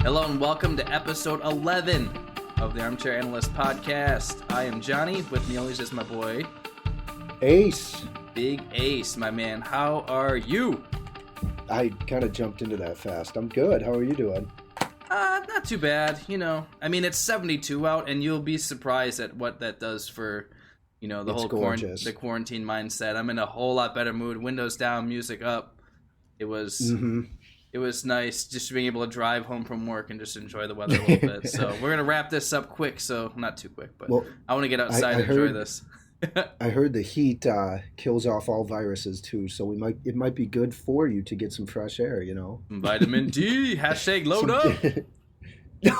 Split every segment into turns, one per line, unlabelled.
Hello and welcome to episode 11 of the Armchair Analysts podcast. I am Johnny. With me always is my boy
Ace.
Big Ace, my man. How are you?
I kind of jumped into that fast. I'm good. How are you doing?
Not too bad. You know, I mean, it's 72 out, and you'll be surprised at what that does for, you know, the
It's
whole
gorgeous.
the quarantine mindset. I'm in a whole lot better mood. Windows down, music up. It was nice just being able to drive home from work and just enjoy the weather a little bit. So we're gonna wrap this up quick. So not too quick, but I want to get outside and enjoy this.
I heard the heat kills off all viruses too, so it might be good for you to get some fresh air. You know,
Vitamin D. Hashtag load up.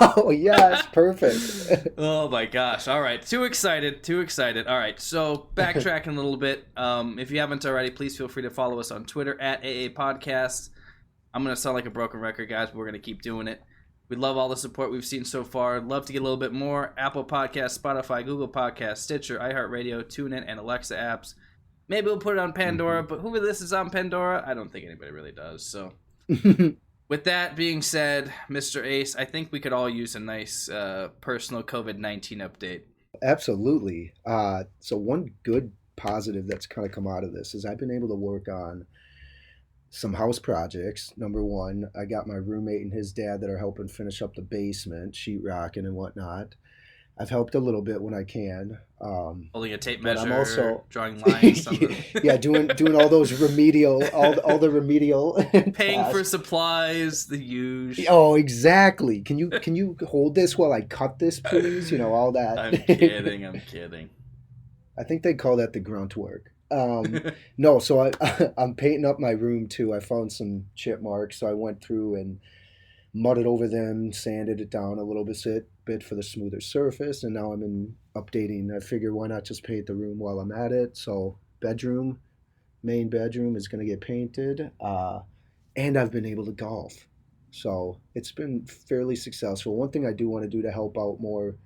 Oh yes, perfect.
Oh my gosh. All right. Too excited. All right. So backtracking a little bit. If you haven't already, please feel free to follow us on Twitter at AA Podcast. I'm going to sound like a broken record, guys, but we're going to keep doing it. We love all the support we've seen so far. Love to get a little bit more. Apple Podcasts, Spotify, Google Podcasts, Stitcher, iHeartRadio, TuneIn, and Alexa apps. Maybe we'll put it on Pandora, but who this is on Pandora? I don't think anybody really does. So with that being said, Mr. Ace, I think we could all use a nice personal COVID-19 update.
Absolutely. So one good positive that's kind of come out of this is I've been able to work on some house projects. Number one, I got my roommate and his dad that are helping finish up the basement, sheetrocking and whatnot. I've helped a little bit when I can.
Holding a tape
but
measure,
I'm also
drawing lines.
yeah, doing all those remedial, all the remedial.
Paying for supplies, the usual.
Oh, exactly. Can you hold this while I cut this, please? You know, all that.
I'm kidding.
I think they call that the grunt work. No, so I'm painting up my room too. I found some chip marks, so I went through and mudded over them, sanded it down a little bit for the smoother surface, and now I'm updating. I figure why not just paint the room while I'm at it. So main bedroom is going to get painted, and I've been able to golf. So it's been fairly successful. One thing I do want to do to help out more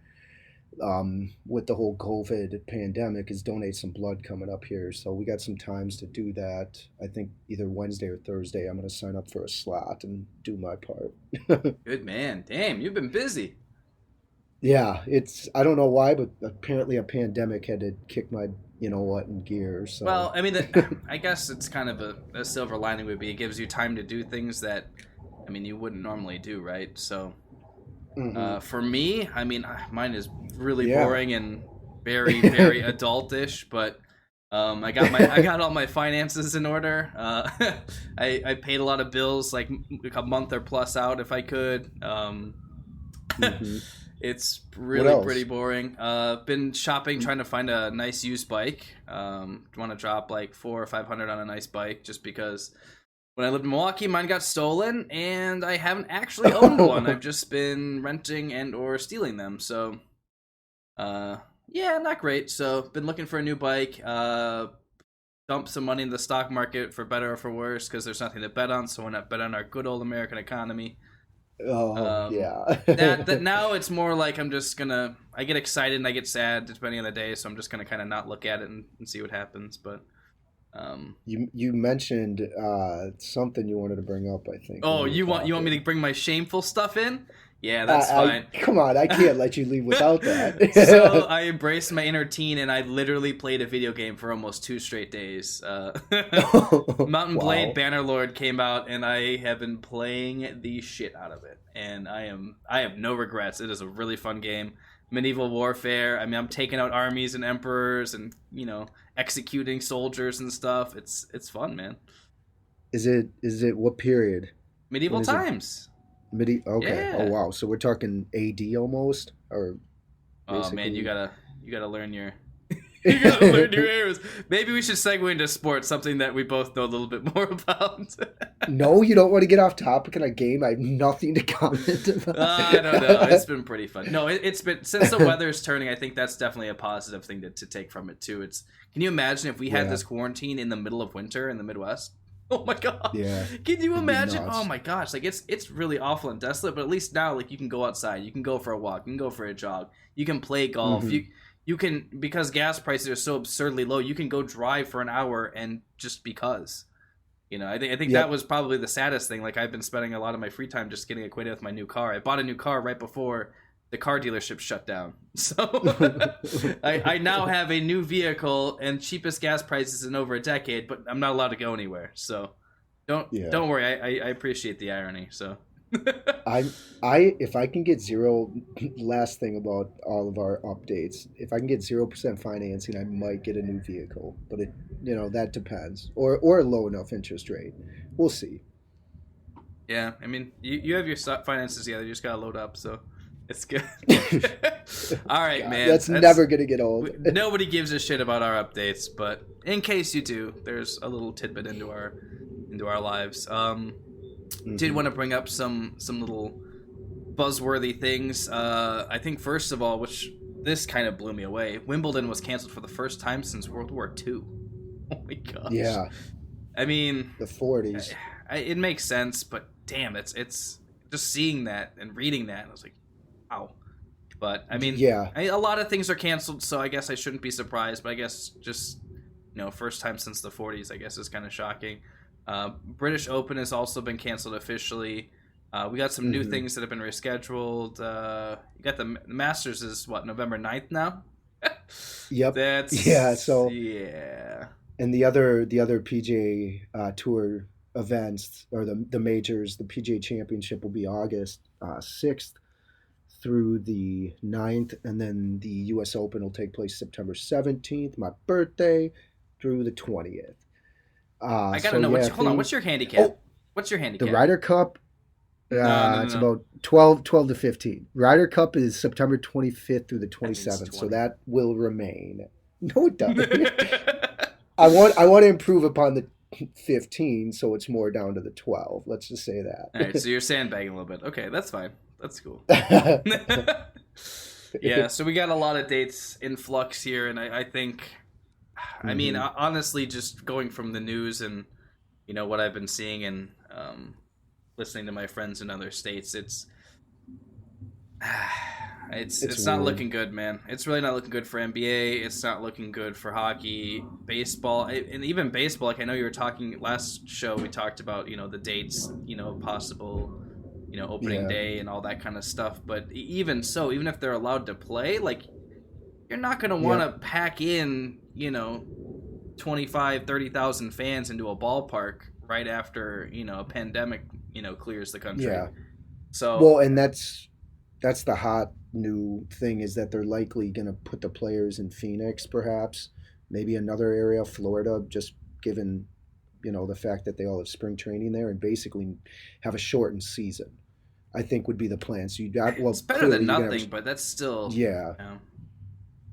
with the whole COVID pandemic is donate some blood coming up here. So we got some times to do that. I think either Wednesday or Thursday I'm going to sign up for a slot and do my part.
Good man. Damn, you've been busy.
Yeah, I don't know why, but apparently a pandemic had to kick my in gear. So.
Well, I mean, I guess it's kind of a silver lining would be it gives you time to do things that, I mean, you wouldn't normally do, right? So for me, I mean, mine is really boring and very, very adultish, but I got all my finances in order. I paid a lot of bills, like a month or plus out if I could. It's really pretty boring. Been shopping, trying to find a nice used bike. Want to drop like $400 or $500 on a nice bike, just because when I lived in Milwaukee, mine got stolen, and I haven't actually owned one. I've just been renting and or stealing them. So, yeah, not great. So, been looking for a new bike. Dump some money in the stock market for better or for worse, because there's nothing to bet on. So, why not bet on our good old American economy?
Yeah.
that now it's more like I get excited and I get sad depending on the day. So I'm just gonna kind of not look at it and see what happens. But
you mentioned something you wanted to bring up, I think.
Oh, you want me to bring my shameful stuff in? Yeah, that's fine.
Come on, I can't let you leave without that.
So I embraced my inner teen, and I literally played a video game for almost 2 straight days. Mountain Blade Bannerlord came out, and I have been playing the shit out of it. And I have no regrets. It is a really fun game. Medieval warfare. I mean, I'm taking out armies and emperors, and executing soldiers and stuff. It's fun, man.
Is it what period?
Medieval times.
Okay.
Yeah.
Oh wow. So we're talking AD almost, or?
Oh man, you gotta learn your eras. Maybe we should segue into sports, something that we both know a little bit more about.
No, you don't want to get off topic in a game. I have nothing to comment about.
I don't know. It's been pretty fun. No, it's been, since the weather's turning, I think that's definitely a positive thing to take from it too. Can you imagine if we had this quarantine in the middle of winter in the Midwest? Oh my god.
Yeah.
Can you imagine? Oh my gosh. Like it's really awful and desolate, but at least now like you can go outside, you can go for a walk, you can go for a jog, you can play golf, you can, because gas prices are so absurdly low, you can go drive for an hour and just because. I think
Yep.
that was probably the saddest thing. Like, I've been spending a lot of my free time just getting acquainted with my new car. I bought a new car right before the car dealership shut down. So I now have a new vehicle and cheapest gas prices in over a decade, but I'm not allowed to go anywhere. So don't worry. I appreciate the irony. So
If I can get zero, last thing about all of our updates, if I can get 0% financing, I might get a new vehicle, but that depends, or a low enough interest rate. We'll see.
yeah, I mean, you have your finances together. You just gotta load up. So it's good. All right,
God,
man.
that's never gonna get old.
Nobody gives a shit about our updates, but in case you do, there's a little tidbit into our lives. Did want to bring up some little buzzworthy things. I think first of all, which this kind of blew me away, Wimbledon was canceled for the first time since World War II. Oh my gosh.
Yeah.
I mean,
the 40s.
It makes sense, but damn, it's just seeing that and reading that, I was like, wow. But I mean,
yeah,
a lot of things are canceled, so I guess I shouldn't be surprised. But I guess just first time since the 40s, I guess is kind of shocking. British Open has also been canceled officially. We got some new things that have been rescheduled. You got the Masters is November 9th now?
Yep.
Yeah.
And the other PGA Tour events, or the majors, the PGA Championship will be August 6th through the 9th, and then the US Open will take place September 17th, my birthday, through the 20th.
I gotta know. Hold on. What's your handicap?
Oh,
what's your handicap?
The Ryder Cup.
No.
It's about 12 to 15. Ryder Cup is September 25th through the 27th, so that will remain. No, it doesn't. I want to improve upon the 15, so it's more down to the 12. Let's just say that.
All right, so you're sandbagging a little bit. Okay, that's fine. That's cool. Yeah, so we got a lot of dates in flux here, and I think, I mean, honestly, just going from the news and what I've been seeing and listening to my friends in other states, it's not looking good, man. It's really not looking good for NBA. It's not looking good for hockey, baseball, and even baseball. Like, I know you were talking last show. We talked about the dates, possible, opening day and all that kind of stuff. But even so, even if they're allowed to play, like, you're not gonna want to pack in 25,000-30,000 fans into a ballpark right after a pandemic clears the country.
Yeah.
So
and that's the hot new thing, is that they're likely going to put the players in Phoenix, perhaps maybe another area, Florida, just given the fact that they all have spring training there, and basically have a shortened season, I think would be the plan. So it's
better than nothing, but that's still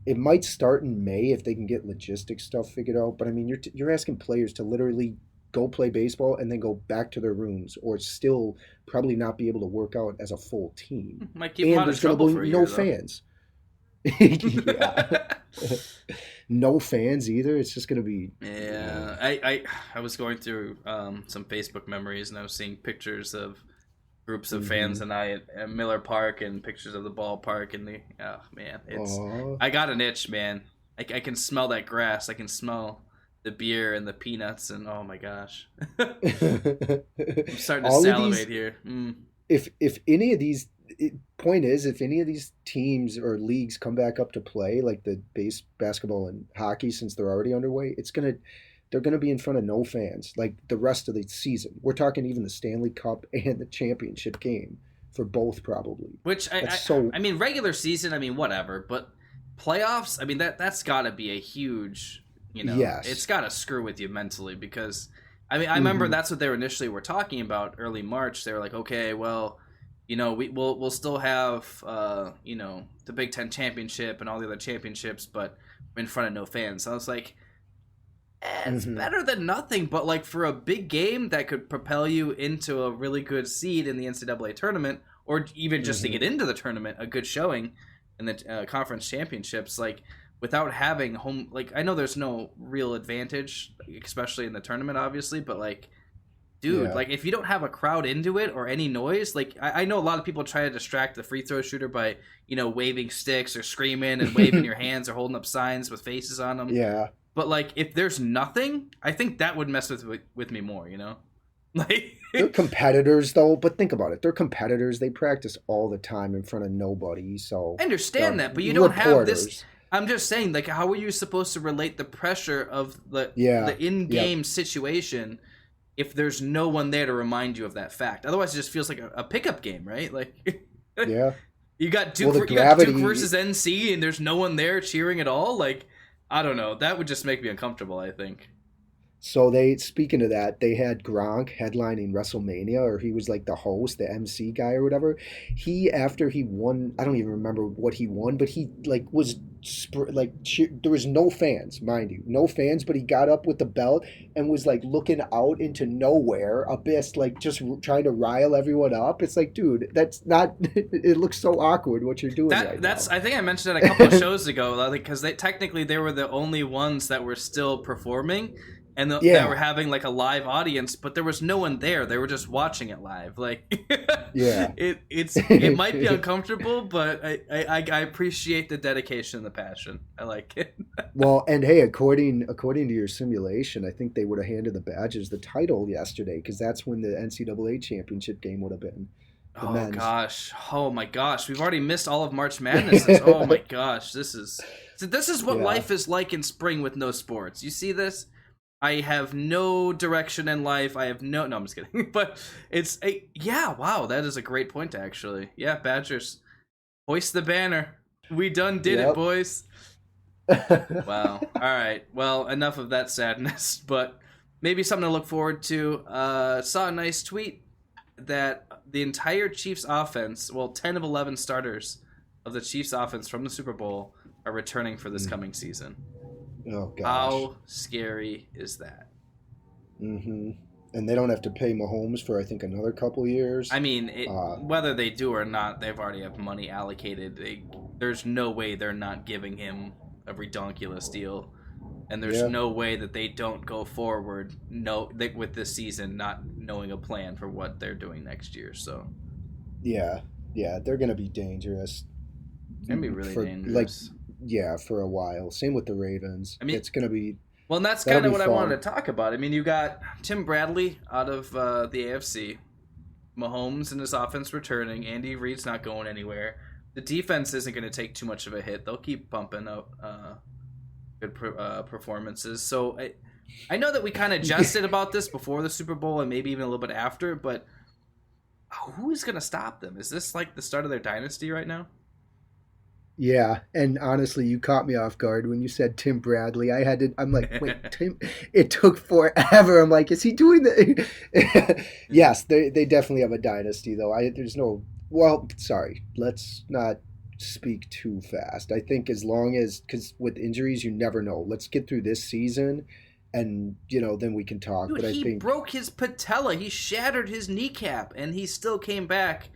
It might start in May if they can get logistic stuff figured out. But I mean, you're asking players to literally go play baseball and then go back to their rooms, or still probably not be able to work out as a full team.
Might keep them out of trouble for a year,
no fans. No fans either. It's just gonna be.
Yeah, I was going through some Facebook memories, and I was seeing pictures of groups of fans and I at Miller Park, and pictures of the ballpark, and I got an itch, man. I can smell that grass. I can smell the beer and the peanuts, and oh my gosh. I'm starting to salivate here.
If any of these if any of these teams or leagues come back up to play, like the basketball and hockey, since they're already underway, they're gonna be in front of no fans like the rest of the season. We're talking even the Stanley Cup and the championship game for both, probably.
Which I mean, regular season, I mean, whatever, but playoffs, I mean, that's got to be a huge.
Yes.
It's got to screw with you mentally, because I mean, I remember that's what they initially were talking about early March. They were like, okay, well, we'll still have the Big Ten championship and all the other championships, but in front of no fans. So I was like, it's better than nothing, but like for a big game that could propel you into a really good seed in the NCAA tournament, or even just to get into the tournament, a good showing in the conference championships, like, without having home, like, I know there's no real advantage, especially in the tournament, obviously, but like, dude, like, if you don't have a crowd into it or any noise, like, I know a lot of people try to distract the free throw shooter by, waving sticks or screaming and waving your hands or holding up signs with faces on them.
Yeah.
But like, if there's nothing, I think that would mess with me more. You know, like
They're competitors, though. But think about it. They're competitors. They practice all the time in front of nobody. So
I understand that, but you don't have this. I'm just saying, like, how are you supposed to relate the pressure of the in-game situation if there's no one there to remind you of that fact? Otherwise, it just feels like a pickup game, right? Like, you got Duke versus NC, and there's no one there cheering at all. Like, I don't know. That would just make me uncomfortable, I think.
So speaking of that, they had Gronk headlining WrestleMania, or he was like the host, the MC guy or whatever. After he won, I don't even remember what he won, but he like was there was no fans, mind you, no fans, but he got up with the belt and was like looking out into nowhere, abyss, like just trying to rile everyone up. It's like, dude, that's not. It looks so awkward what you're doing right now.
I think I mentioned it a couple of shows ago, because they were the only ones that were still performing. And that were having like a live audience, but there was no one there. They were just watching it live. Like, it might be uncomfortable, but I appreciate the dedication and the passion. I like it.
Well, and hey, according to your simulation, I think they would have handed the Badgers the title yesterday, because that's when the NCAA championship game would have been.
Oh my gosh, we've already missed all of March Madness. Oh my gosh, this is what life is like in spring with no sports. You see this? I have no direction in life. No, I'm just kidding. But wow, that is a great point, actually. Yeah, Badgers, hoist the banner. We done did it, boys. Wow. All right. Well, enough of that sadness, but maybe something to look forward to. Saw a nice tweet that the entire Chiefs offense, 10 of 11 starters of the Chiefs offense from the Super Bowl are returning for this coming season.
Oh, gosh.
How scary is that?
Mm-hmm. And they don't have to pay Mahomes for, I think, another couple years.
I mean, whether they do or not, they've already have money allocated. There's no way they're not giving him a redonkulous deal. And there's no way that they don't go forward with this season not knowing a plan for what they're doing next year. So,
yeah, they're going to be dangerous.
It's going to be really dangerous.
For a while. Same with the Ravens. I mean, it's going to be...
Well, and that's kind of what I wanted to talk about. I mean, you got Tim Bradley out of the AFC, Mahomes and his offense returning, Andy Reid's not going anywhere. The defense isn't going to take too much of a hit. They'll keep bumping up good performances. So I know that we kind of jested about this before the Super Bowl and maybe even a little bit after, but who is going to stop them? Is this like the start of their dynasty right now?
Yeah, and honestly, you caught me off guard when you said Tim Bradley. I'm like, wait, Tim? It took forever. I'm like, is he doing the... Yes, they definitely have a dynasty, though. Sorry, let's not speak too fast. I think because with injuries, you never know. Let's get through this season, and, then we can talk.
Dude, he broke his patella. He shattered his kneecap, and he still came back.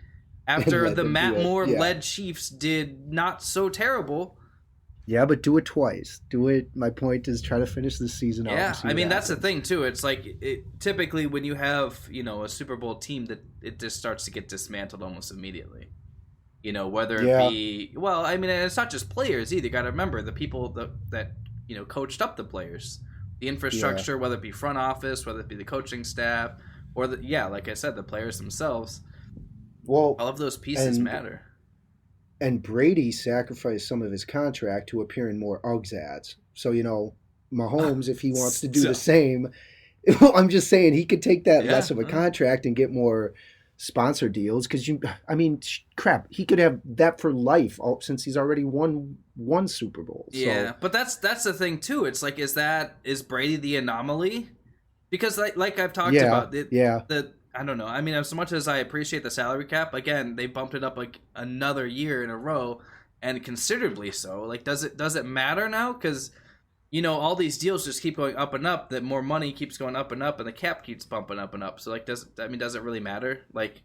After the Matt Moore-led Chiefs did not so terrible.
Yeah, but do it twice. Do it. My point is try to finish the season out.
Yeah, I mean, that's the thing, too. It's like typically when you have, a Super Bowl team, that it just starts to get dismantled almost immediately. Whether it be... Well, I mean, it's not just players either. You got to remember the people that coached up the players. The infrastructure, whether it be front office, whether it be the coaching staff, or, like I said, the players themselves.
Well,
all of those pieces matter.
And Brady sacrificed some of his contract to appear in more Uggs ads. So, Mahomes, if he wants to do the same, I'm just saying he could take that less of a contract and get more sponsor deals. Because, he could have that for life since he's already won one Super Bowl. So.
Yeah, but that's the thing, too. It's like, is Brady the anomaly? Because, like I've talked about, I don't know. I mean, as much as I appreciate the salary cap, again, they bumped it up like another year in a row, and considerably so. Like, does it matter now? Because, all these deals just keep going up and up. That more money keeps going up and up, and the cap keeps bumping up and up. So, like, does it really matter? Like,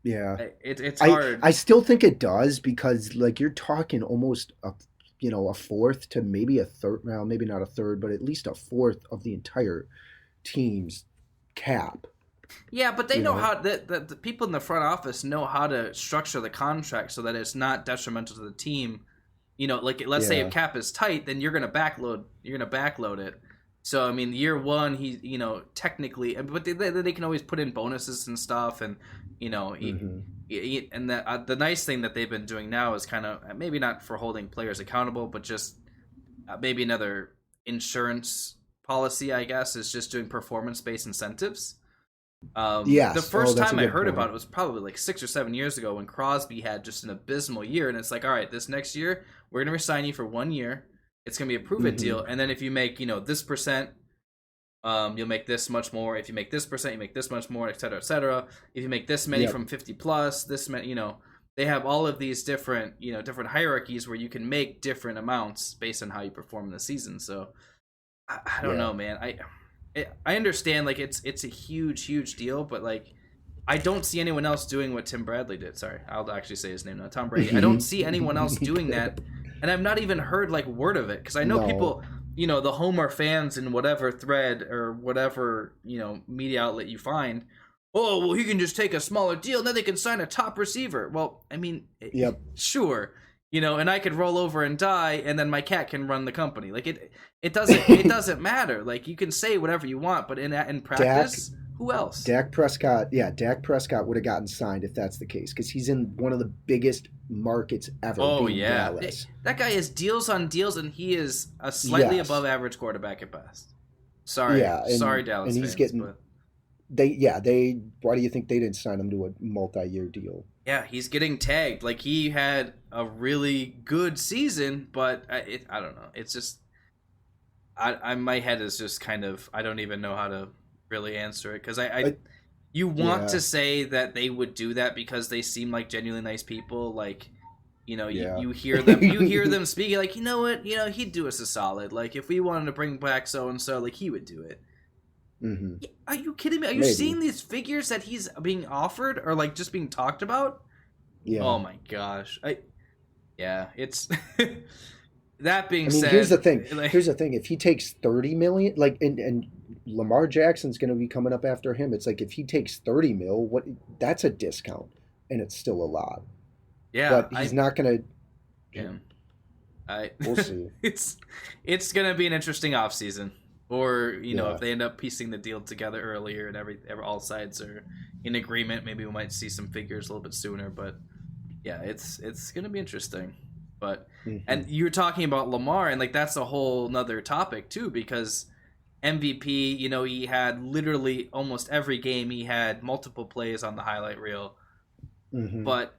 yeah,
it's hard.
I still think it does because, like, you're talking almost a fourth to maybe a third. Well, maybe not a third, but at least a fourth of the entire team's cap.
Yeah, but they know how the people in the front office know how to structure the contract so that it's not detrimental to the team like let's say if cap is tight, then you're gonna backload it. So I mean, year one, he technically, but they can always put in bonuses and stuff, and and the nice thing that they've been doing now is kind of maybe not for holding players accountable, but just maybe another insurance policy, I guess, is just doing performance-based incentives.
Yes.
The first time I heard
point.
about it was probably like 6 or 7 years ago when Crosby had just an abysmal year, and it's like, all right, this next year we're gonna resign you for 1 year. It's gonna be a prove-it deal, and then if you make this percent, you'll make this much more. If you make this percent, you make this much more, et cetera, et cetera. If you make this many from 50 plus, this many, they have all of these different different hierarchies where you can make different amounts based on how you perform in the season. So I don't know, man. I understand, like, it's a huge deal, but like I don't see anyone else doing what Tim Bradley did. Sorry, I'll actually say his name now. Tom Brady. I don't see anyone else doing that, and I've not even heard like word of it, because I know people, the Homer fans in whatever thread or whatever media outlet you find. Oh, well, he can just take a smaller deal, and then they can sign a top receiver. Well, I mean, sure. And I could roll over and die, and then my cat can run the company. Like it doesn't matter. Like, you can say whatever you want, but in practice, who else?
Dak Prescott would have gotten signed if that's the case, because he's in one of the biggest markets ever.
Oh yeah,
Dallas.
That guy is deals on deals, and he is a slightly above average quarterback at best. Sorry, sorry, Dallas
and he's
fans,
getting.
But...
Why do you think they didn't sign him to a multi-year deal?
Yeah, he's getting tagged. Like, he had a really good season, but I don't know. It's just, my head is just kind of, I don't even know how to really answer it, because you want to say that they would do that because they seem like genuinely nice people. Like, you hear them speaking like, you know what, he'd do us a solid. Like, if we wanted to bring back so and so, like, he would do it.
Mm-hmm.
Are you kidding me? Are you seeing these figures that he's being offered, or like just being talked about? Yeah. Oh my gosh. It's that being said.
Here's the thing. If he takes $30 million, like, and Lamar Jackson's going to be coming up after him, it's like, if he takes $30 million, that's a discount, and it's still a lot.
Yeah,
but he's not going to.
Yeah.
We'll see.
It's going to be an interesting offseason. Or, if they end up piecing the deal together earlier and all sides are in agreement, maybe we might see some figures a little bit sooner. But yeah, it's going to be interesting. But and you're talking about Lamar, and like, that's a whole nother topic too, because MVP, he had literally almost every game he had multiple plays on the highlight reel. But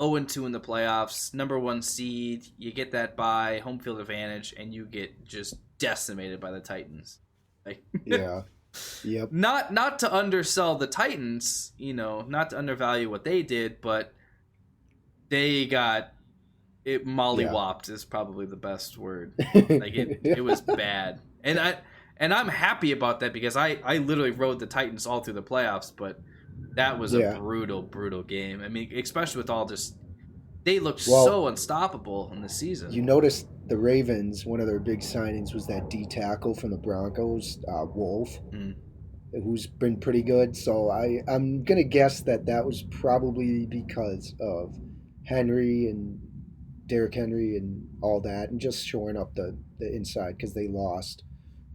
0-2 in the playoffs, number 1 seed, you get that bye, home field advantage, and you get just decimated by the Titans. Like, Not to undersell the Titans, not to undervalue what they did, but they got it mollywopped is probably the best word. Like, it was bad, and I'm happy about that, because I literally rode the Titans all through the playoffs, but that was a brutal game. I mean, especially with all just, they looked so unstoppable in the season.
You noticed the Ravens, one of their big signings was that D tackle from the Broncos, Wolf, who's been pretty good. So I'm going to guess that was probably because of Henry and Derrick Henry and all that, and just shoring up the inside, because they lost.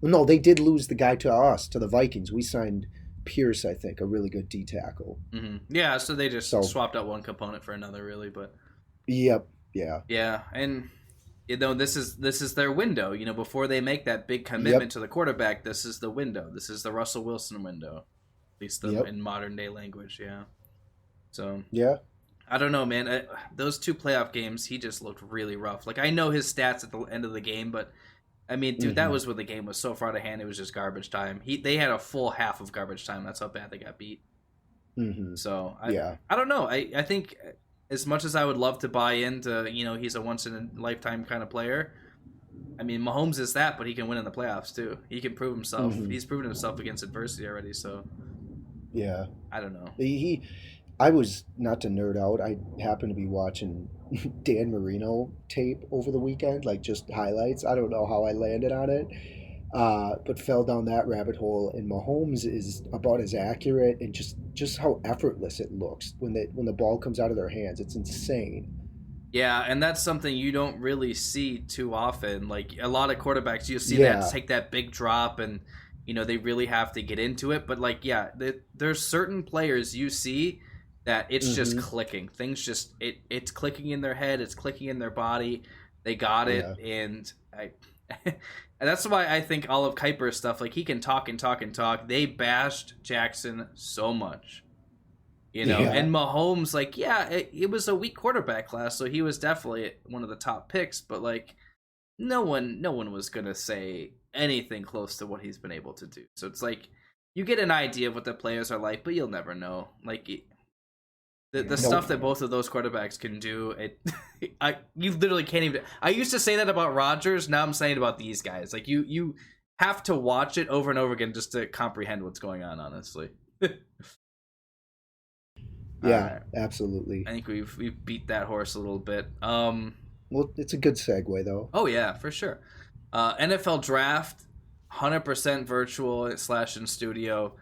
Well, no, they did lose the guy to the Vikings. We signed Pierce, I think, a really good D tackle.
Yeah, so they just swapped out one component for another, really. But
yeah,
and this is their window. Before they make that big commitment to the quarterback, this is the window. This is the Russell Wilson window, at least in modern day language. Yeah. So I don't know, man. Those 2 playoff games, he just looked really rough. Like, I know his stats at the end of the game, but I mean, dude, that was when the game was so far out of hand. It was just garbage time. They had a full half of garbage time. That's how bad they got beat. So I don't know. I think, as much as I would love to buy into, he's a once in a lifetime kind of player. I mean, Mahomes is that, but he can win in the playoffs too. He can prove himself. He's proven himself against adversity already. So I don't know.
I was, not to nerd out, I happened to be watching Dan Marino tape over the weekend, like just highlights. I don't know how I landed on it, but fell down that rabbit hole. And Mahomes is about as accurate, and just how effortless it looks when the ball comes out of their hands. It's insane.
Yeah, and that's something you don't really see too often. Like a lot of quarterbacks, you see that
Yeah.
take that big drop, and they really have to get into it. But like, yeah, there's certain players you see that it's just
Hmm.
clicking. Things just it's clicking in their head, it's clicking in their body. They got it,
Yeah.
and I. And that's why I think all of Kuiper's stuff, like he can talk and talk and talk. They bashed Jackson so much.
Yeah.
And Mahomes, like, yeah, it was a weak quarterback class, so he was definitely one of the top picks, but like no one was gonna say anything close to what he's been able to do. So it's like you get an idea of what the players are like, but you'll never know. Like
Yeah.
the
No.
stuff that both of those quarterbacks can do, you literally can't even. I used to say that about Rodgers. Now I'm saying about these guys. Like you have to watch it over and over again just to comprehend what's going on. Honestly. All
Yeah.
right.
Absolutely.
I think we've beat that horse a little bit.
Well, it's a good segue though.
Oh yeah, for sure. NFL draft, 100% virtual / in studio.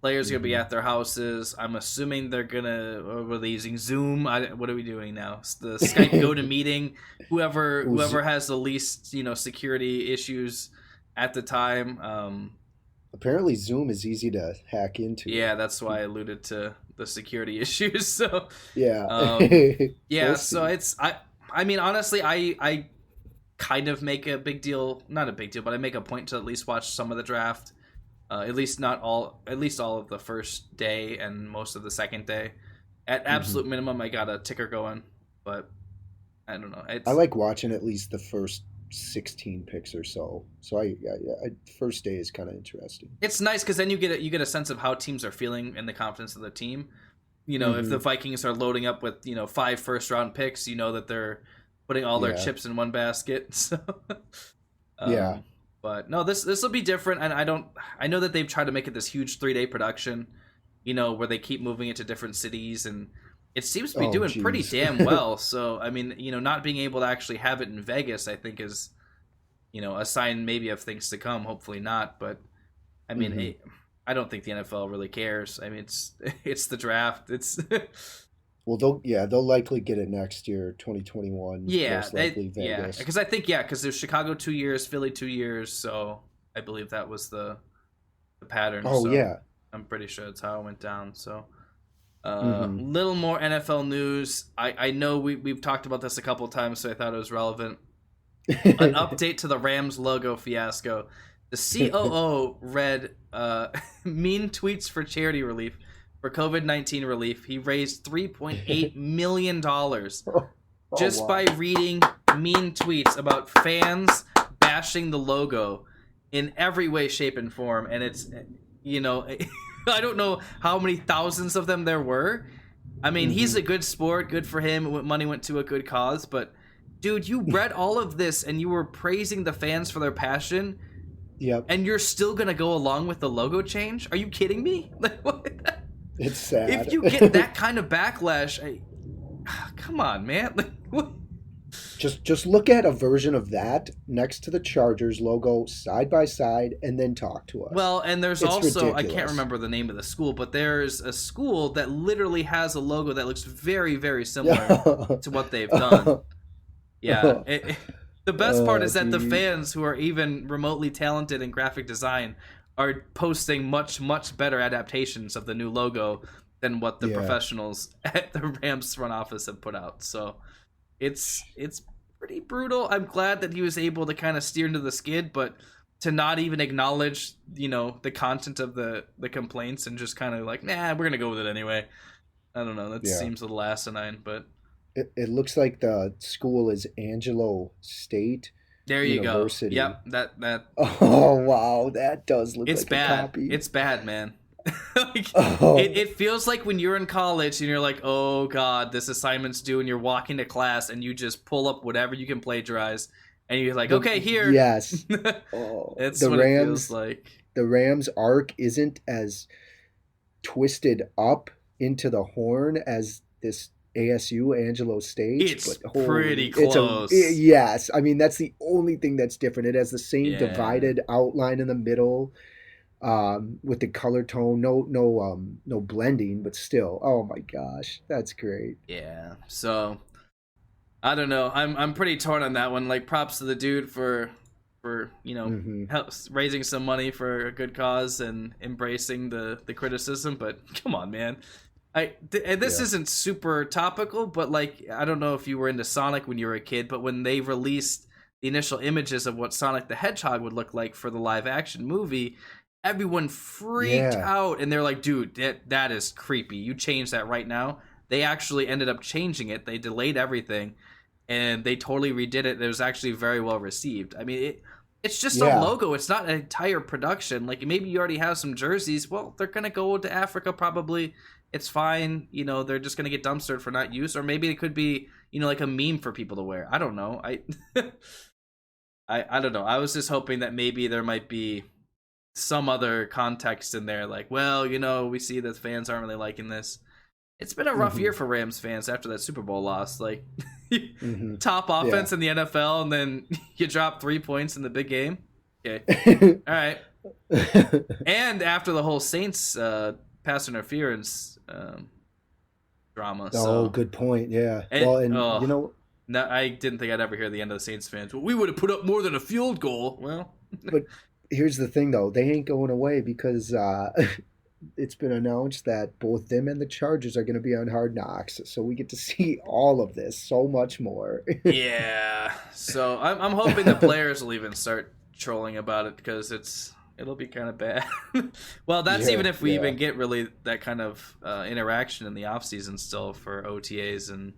Players are gonna be
Hmm.
at their houses. I'm assuming they're gonna. Were they using Zoom? What are we doing now? It's the Skype go to meeting. Whoever has the least security issues at the time.
Apparently, Zoom is easy to hack into.
Yeah, that's why I alluded to the security issues. So,
Yeah.
um,
We'll
yeah. So
see.
it's I. I mean, honestly, I kind of make a big deal, not a big deal, but I make a point to at least watch some of the draft. At least all of the first day and most of the second day. At
Hmm.
absolute minimum, I got a ticker going, but I don't know.
I
It's
like watching at least the first 16 picks or so. So first day is kind of interesting.
it's nice because then you get a sense of how teams are feeling and the confidence of the team. If the
Hmm.
Vikings are loading up with 5 first round picks, you know that they're putting all their
Yeah.
chips in one basket. So,
Yeah.
um, but no, this will be different, and I know that they've tried to make it this huge 3 day production, where they keep moving it to different cities, and it seems to be
Oh,
doing pretty
geez.
damn well. So I mean, not being able to actually have it in Vegas, I think is a sign maybe of things to come. Hopefully not, but I mean,
Hmm.
I don't think the NFL really cares. I mean, it's it's the draft. It's
Well, they'll likely get it next year, 2021,
yeah,
most likely
yeah,
Vegas.
because I think because there's Chicago 2 years, Philly 2 years, so I believe that was the pattern.
Oh,
So
yeah.
I'm pretty sure that's how it went down. So
Hmm.
little more NFL news. I know we've talked about this a couple times, so I thought it was relevant. An update to the Rams logo fiasco. The COO read mean tweets for charity relief, for COVID-19 relief. He raised $3.8 million
Oh,
just by
wow.
reading mean tweets about fans bashing the logo in every way, shape, and form. And it's, you know, I don't know how many thousands of them there were. I mean, he's
Hmm.
a good sport. Good for him. Money went to a good cause. But, dude, you read all of this and you were praising the fans for their passion,
Yep.
and you're still going to go along with the logo change? Are you kidding me? Like, what?
It's
If
sad.
you get that kind of backlash, come on, man. Like, what?
Just look at a version of that next to the Chargers logo side by side and then talk to us.
Well, and there's
It's
also, I can't
ridiculous.
remember the name of the school, but there's a school that literally has a logo that looks very, very similar
Yeah.
to what they've done. Yeah. The best part
Oh,
is that the
geez.
fans who are even remotely talented in graphic design are posting much, much better adaptations of the new logo than what the
Yeah.
professionals at the Rams front office have put out. So it's pretty brutal. I'm glad that he was able to kind of steer into the skid, but to not even acknowledge, the content of the complaints and just kind of like, nah, we're gonna go with it anyway. I don't know. That
Yeah.
seems a little asinine, but
It looks like the school is Angelo State
there you go.
University.
Yep, that
Oh, wow. That does look
it's
like a
bad.
copy.
It's bad, man. Like, it,
Oh,
it feels like when you're in college and you're like, oh god, this assignment's due, and you're walking to class and you just pull up whatever you can plagiarize, and you're like, okay, here.
yes. Oh,
It's what it feels like.
the Rams arc isn't as twisted up into the horn as this ASU Angelo State's,
It's
but
pretty
holy,
close.
yes. I mean, that's the only thing that's different. It has the same
Yeah.
divided outline in the middle, with the color tone. No blending, but still. Oh my gosh, that's great.
Yeah. So I don't know. I'm pretty torn on that one. Like, props to the dude for raising some money for a good cause and embracing the criticism. But come on, man. This isn't super topical, but like, I don't know if you were into Sonic when you were a kid, but when they released the initial images of what Sonic the Hedgehog would look like for the live action movie, everyone freaked out, and they're like, dude, that is creepy. You change that right now. They actually ended up changing it. They delayed everything, and they totally redid it. It was actually very well received. I mean, it's just a logo. It's not an entire production. Like, maybe you already have some jerseys. Well, they're going to go to Africa probably. It's fine. They're just going to get dumpstered for not use. Or maybe it could be, like a meme for people to wear. I don't know. I don't know. I was just hoping that maybe there might be some other context in there. Like, well, we see that fans aren't really liking this. It's been a rough year for Rams fans after that Super Bowl loss. Like, top offense in the NFL, and then you drop 3 points in the big game. Okay. All right. And after the whole Saints pass interference drama.
Oh, good point. Yeah.
No, I didn't think I'd ever hear the end of the Saints fans. Well, we would have put up more than a field goal. Well.
But here's the thing, though. They ain't going away because it's been announced that both them and the Chargers are going to be on Hard Knocks, so we get to see all of this, so much more.
Yeah, so I'm hoping the players will even start trolling about it, because it'll be kind of bad. Well, that's even if we even get really that kind of interaction in the off season still for OTAs and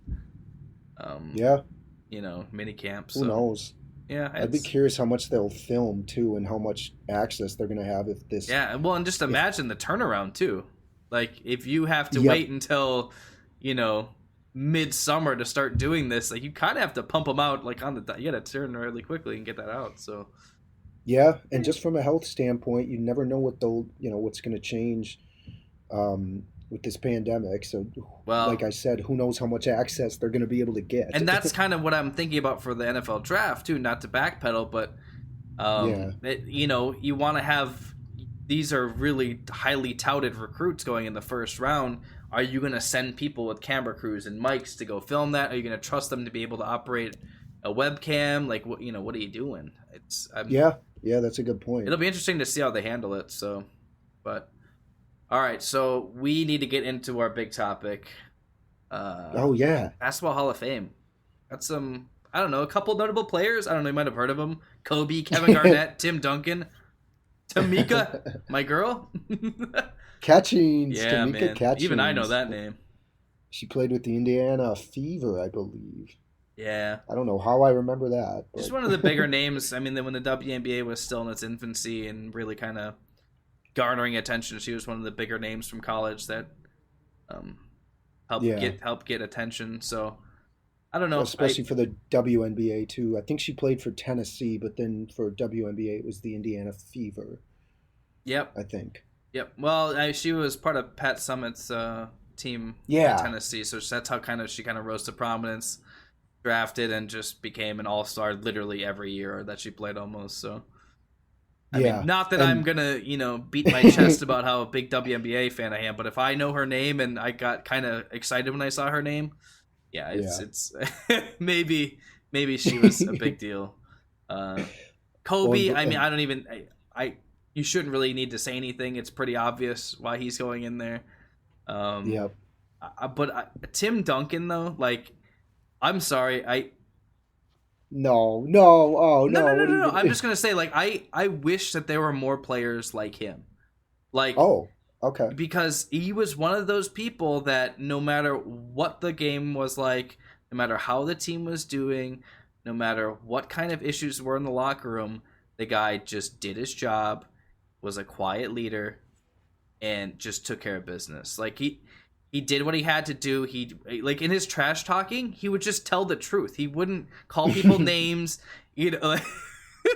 mini camps.
Who knows?
Yeah,
I'd be curious how much they'll film too, and how much access they're going to have if this.
Yeah, well, and just imagine the turnaround too. Like, if you have to wait until, midsummer to start doing this, like, you kind of have to pump them out like on the. You got to turn really quickly and get that out. So.
Yeah, and just from a health standpoint, you never know what's going to change with this pandemic. So, like I said, who knows how much access they're going to be able to get.
And that's kind of what I'm thinking about for the NFL draft, too, not to backpedal, but, you want to have – these are really highly touted recruits going in the first round. Are you going to send people with camera crews and mics to go film that? Are you going to trust them to be able to operate a webcam? Like, what are you doing?
Yeah, that's a good point.
It'll be interesting to see how they handle it. So, but all right, so we need to get into our big topic. Basketball Hall of Fame. Got some, I don't know, a couple notable players. I don't know, you might have heard of them: Kobe, Kevin Garnett, Tim Duncan, Tamika, my girl.
Catchings.
Yeah, Tamika man. Catchings. Even I know that name.
She played with the Indiana Fever, I believe.
Yeah.
I don't know how I remember that. But.
Just one of the bigger names. I mean, when the WNBA was still in its infancy and really kind of garnering attention, she was one of the bigger names from college that helped get attention. So, I don't know.
Especially for the WNBA, too. I think she played for Tennessee, but then for WNBA, it was the Indiana Fever.
Yep.
I think.
Yep. Well, she was part of Pat Summitt's team in Tennessee, so that's how she kind of rose to prominence. Drafted and just became an all-star literally every year that she played almost. So, I mean, not that I'm gonna beat my chest about how a big WNBA fan I am, but if I know her name and I got kind of excited when I saw her name, it's maybe she was a big deal. Kobe, I mean, I don't even you shouldn't really need to say anything. It's pretty obvious why he's going in there. But Tim Duncan though, like. I'm sorry.
No.
I'm just gonna say, like, I wish that there were more players like him. Like,
okay.
Because he was one of those people that no matter what the game was like, no matter how the team was doing, no matter what kind of issues were in the locker room, the guy just did his job, was a quiet leader, and just took care of business. Like He did what he had to do. He, like, in his trash talking, he would just tell the truth. He wouldn't call people names. Like,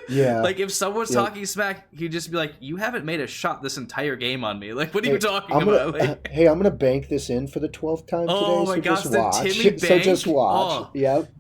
like if someone's talking smack, he'd just be like, "You haven't made a shot this entire game on me. Like, what are you talking about?" Like,
hey, I'm gonna bank this in for the 12th time today.
Oh my gosh, the Timmy bank.
So just watch. Yep.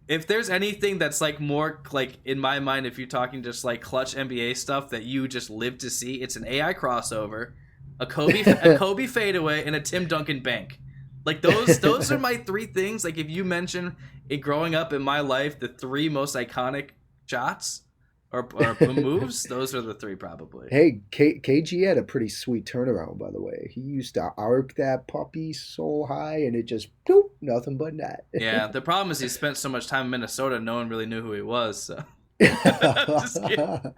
If there's anything that's like more like in my mind, if you're talking just like clutch NBA stuff that you just live to see, it's an AI crossover. A Kobe fadeaway and a Tim Duncan bank. Like those are my three things. Like if you mention it growing up in my life, the three most iconic shots or moves, those are the three probably.
Hey, KG had a pretty sweet turnaround, by the way. He used to arc that puppy so high, and it just, boop, nothing but net.
Yeah, the problem is he spent so much time in Minnesota, no one really knew who he was. So. Just kidding.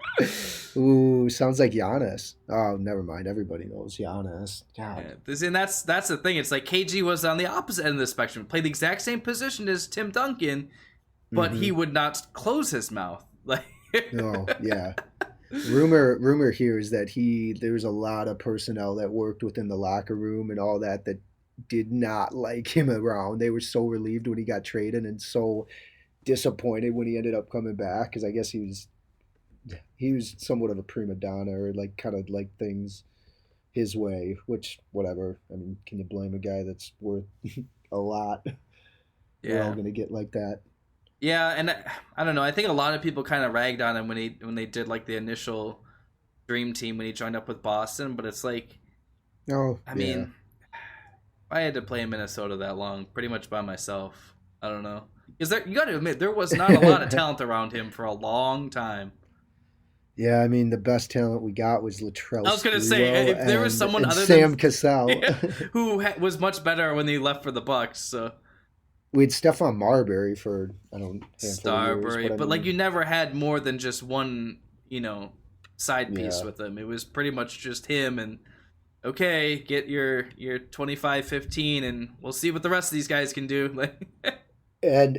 Ooh, sounds like Giannis. Oh, never mind. Everybody knows Giannis. God.
Yeah, and that's the thing. It's like KG was on the opposite end of the spectrum, played the exact same position as Tim Duncan, but he would not close his mouth. Like,
no, yeah. Rumor here is that there's a lot of personnel that worked within the locker room and all that did not like him around. They were so relieved when he got traded and so disappointed when he ended up coming back, because I guess he was somewhat of a prima donna, or like kind of like things his way, which whatever. I mean, can you blame a guy that's worth a lot?
Yeah.
We're all gonna get like that.
Yeah, and I don't know. I think a lot of people kind of ragged on him when they did like the initial dream team when he joined up with Boston, but it's like, I mean, I had to play in Minnesota that long, pretty much by myself. I don't know. Because you got to admit, there was not a lot of talent around him for a long time.
Yeah, I mean, the best talent we got was Latrell.
I was going to say, if there was someone other
Sam
than
Cassell,
who was much better when he left for the Bucks. So.
We had Stephon Marbury for, I don't know,
Starbury,
years,
but like you never had more than just one, side piece with him. It was pretty much just him and, okay, get your 25-15 and we'll see what the rest of these guys can do.
And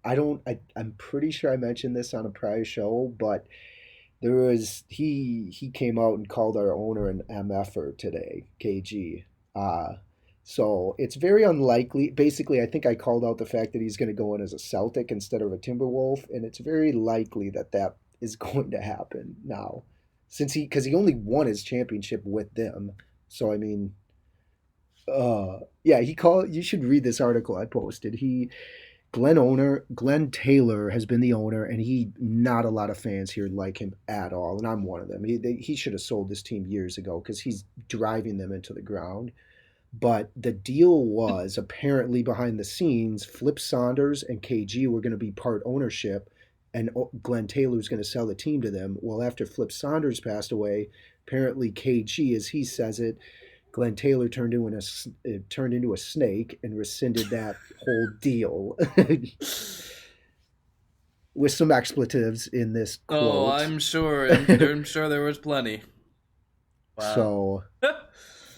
I'm pretty sure I mentioned this on a prior show, but he came out and called our owner an MFer today, KG. So it's very unlikely. Basically, I think I called out the fact that he's going to go in as a Celtic instead of a Timberwolf, and it's very likely that is going to happen now, because he only won his championship with them. So I mean, yeah, you should read this article I posted. Glenn Taylor has been the owner, and not a lot of fans here like him at all, and I'm one of them. He should have sold this team years ago because he's driving them into the ground. But the deal was, apparently behind the scenes, Flip Saunders and KG were going to be part ownership, and Glenn Taylor was going to sell the team to them. Well, after Flip Saunders passed away, apparently KG, as he says it, Glenn Taylor turned into a snake and rescinded that whole deal. With some expletives in this quote.
Oh, I'm sure. I'm sure there was plenty. Wow.
So...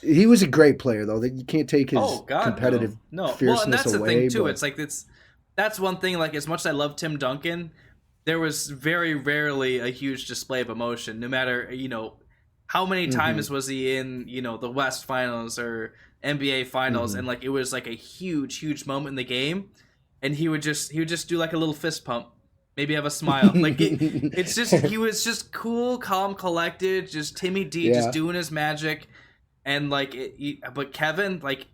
He was a great player, though. That you can't take his competitive fierceness away.
Well, and that's the thing too.
But...
It's like that's one thing. Like, as much as I love Tim Duncan, there was very rarely a huge display of emotion. No matter how many times was he in the West Finals or NBA Finals, and like it was like a huge moment in the game, and he would just do like a little fist pump. Maybe have a smile. Like it's just he was just cool, calm, collected, just Timmy D, just doing his magic. And like, but Kevin, like,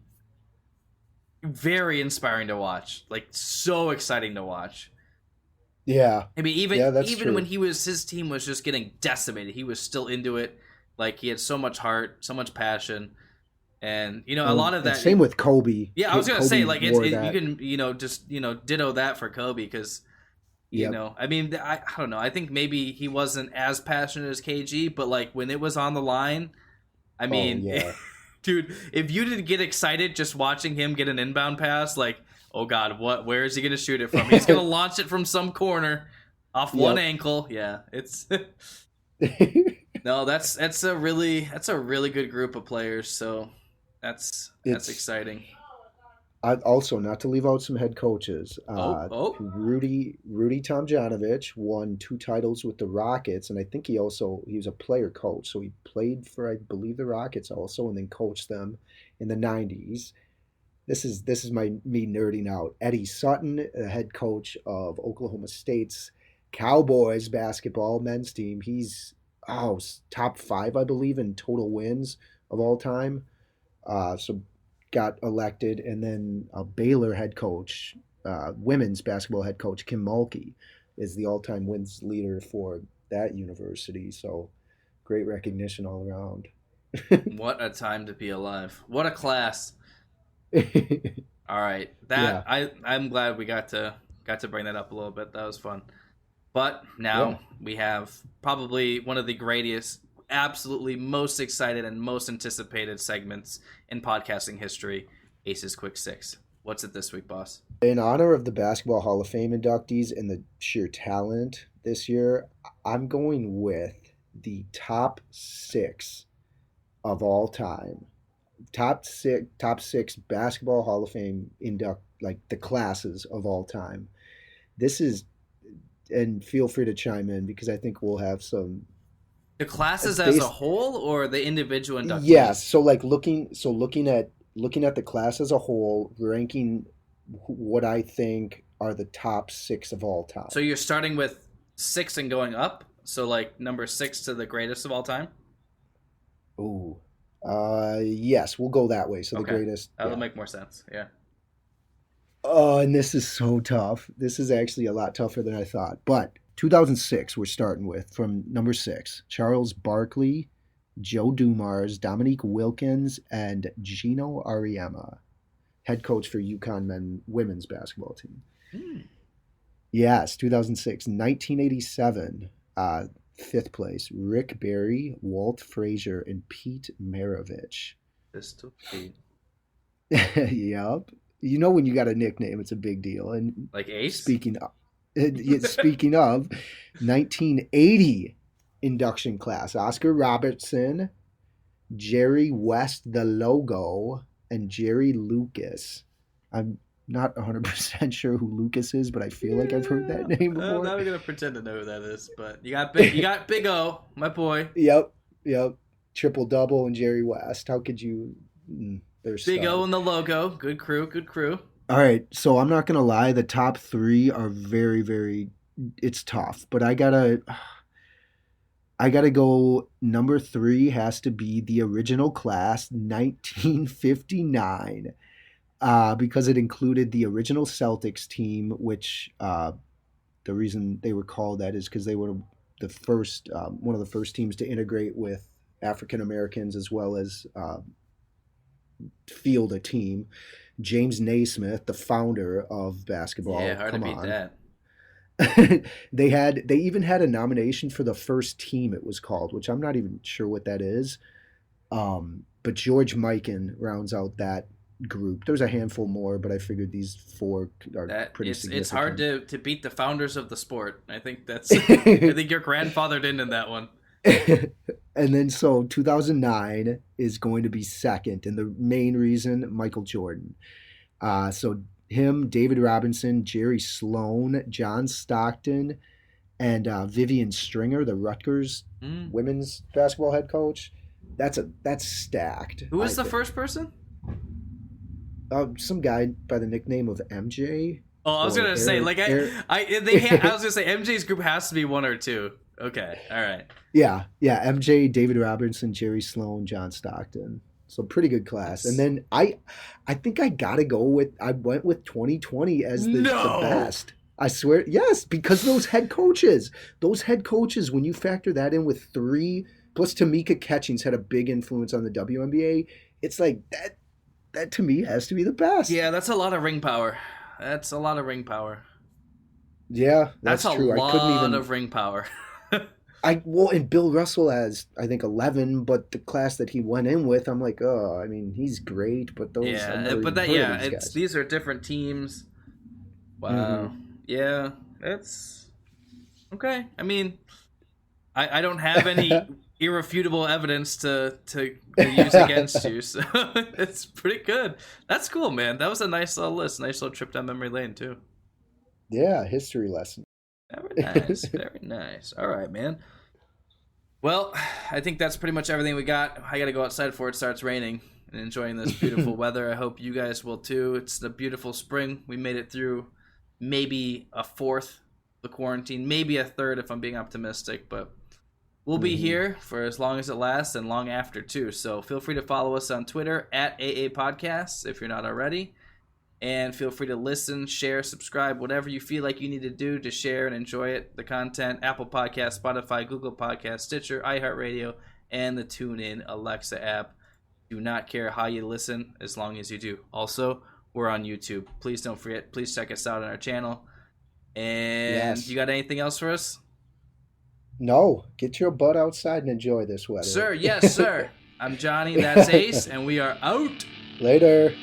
very inspiring to watch. Like, so exciting to watch.
Yeah.
I mean, even
true.
when his team was just getting decimated, he was still into it. Like, he had so much heart, so much passion, and a lot of that.
Same with Kobe.
Yeah, I was gonna say, like, you can just ditto that for Kobe, because I mean, I don't know. I think maybe he wasn't as passionate as KG, but like when it was on the line. I mean, dude, if you didn't get excited just watching him get an inbound pass, like, oh God, where is he going to shoot it from? He's going to launch it from some corner off one ankle. Yeah, it's no, that's a really good group of players. So that's exciting.
Also, not to leave out some head coaches. Rudy Tomjanovich won 2 titles with the Rockets, and I think he was a player coach, so he played for, I believe, the Rockets also, and then coached them in the 90s. This is me nerding out. Eddie Sutton, the head coach of Oklahoma State's Cowboys basketball men's team. He's top 5, I believe, in total wins of all time. So got elected, and then a Baylor head coach, women's basketball head coach Kim Mulkey, is the all-time wins leader for that university. So great recognition all around.
What a time to be alive. What a class. All right,
Yeah,
I'm glad we got to bring that up a little bit. That was fun. But
yeah.
now we have probably one of the greatest, absolutely most excited and most anticipated segments in podcasting history, Ace's Quick Six. What's it this week, boss?
In honor of the Basketball Hall of Fame inductees and the sheer talent this year, I'm going with the top six of all time. Top six Basketball Hall of Fame induct, like the classes of all time. This is, and feel free to chime in because I think we'll have some.
The classes
It's
as a
based,
whole, or the individual
yes.
inductees?
So like looking at the class as a whole, ranking what I think are the top six of all
So
time.
you're starting with six and going up. So like number six to the greatest of all time.
Ooh. Yes, we'll go that way. So the
Okay,
greatest,
that'll
yeah.
make more sense. Yeah.
Oh, and this is so tough. This is actually a lot tougher than I thought. But 2006, we're starting with from number six: Charles Barkley, Joe Dumars, Dominique Wilkins, and Gino Ariema, head coach for UConn women's basketball team.
Hmm.
Yes, 2006. 1987, fifth place: Rick Barry, Walt Frazier, and Pete Maravich.
This took the
Yup. You know when you got a nickname, it's a big deal. And
like Ace.
speaking of, speaking of 1980 induction class, Oscar Robertson, Jerry West, the logo, and Jerry Lucas. I'm not 100% sure who Lucas is, but I feel like I've heard
Yeah.
that name
I'm
before.
not gonna pretend to know who that is, but you got Big O, my boy.
Yep, yep. Triple double and Jerry West. How could you? They're
Big O
stud.
in the logo. Good crew. Good crew.
All right, so I'm not gonna lie. The top three are very, very. It's tough, but I gotta go. Number three has to be the original class, 1959, because it included the original Celtics team, which the reason they were called that is because they were the first, one of the first teams to integrate with African Americans as well as field a team. James Naismith, the founder of
Yeah,
basketball,
hard to
come
beat
on.
that.
They even had a nomination for the first team, it was called, which I'm not even sure what that is. But George Mikan rounds out that group. There's a handful more, but I figured these four are
That
pretty
it's hard
significant.
to beat the founders of the sport. I think that's I think your grandfather did in that one.
And then so 2009 is going to be second, and the main reason Michael Jordan. So him, David Robinson, Jerry Sloan, John Stockton, and Vivian Stringer, the Rutgers
Mm.
women's basketball head coach. That's stacked,
Who
I
was the
think.
first person?
Some guy by the nickname of MJ
Oh, I was
or
gonna say
Eric.
like
Eric.
I was gonna say MJ's group has to be one or two. Okay, all right.
Yeah, yeah. MJ, David Robinson, Jerry Sloan, John Stockton. So pretty good class. And
That's
then I think I gotta go with I went with 2020 as the
no.
best. I swear, yes, because those head coaches, when you factor that in with three plus Tamika Catchings had a big influence on the WNBA, it's like that to me has to be the best.
Yeah, that's a lot of ring power. That's a lot of ring power.
Yeah,
That's
that's
a
true. I couldn't
lot
even
of ring power.
and Bill Russell has I think 11, but the class that he went in with, I'm like, oh, I mean, he's great, but those I've
Yeah,
never
but
even
that
heard of
yeah,
these
it's
guys.
these are different teams.
Hmm.
Wow. Yeah, that's okay. I mean, I don't have any irrefutable evidence to use against you, so it's pretty good. That's cool, man. That was a nice little list, nice little trip down memory lane too.
Yeah, history lesson.
Very nice, very nice. All right, man. Well, I think that's pretty much everything we got. I got to go outside before it starts raining and enjoying this beautiful weather. I hope you guys will too. It's a beautiful spring. We made it through maybe a fourth the quarantine, maybe a third if I'm being optimistic, but we'll be
Hmm.
here for as long as it lasts and long after too. So feel free to follow us on Twitter at AA Podcasts if you're not already. And feel free to listen, share, subscribe, whatever you feel like you need to do to share and enjoy it. The content, Apple Podcasts, Spotify, Google Podcasts, Stitcher, iHeartRadio, and the TuneIn Alexa app. Do not care how you listen as long as you do. Also, we're on YouTube. Please don't forget. Please check us out on our channel. And you got anything else for us?
No. Get your butt outside and enjoy this weather.
Sir, yes, sir. I'm Johnny. That's Ace. And we are out.
Later.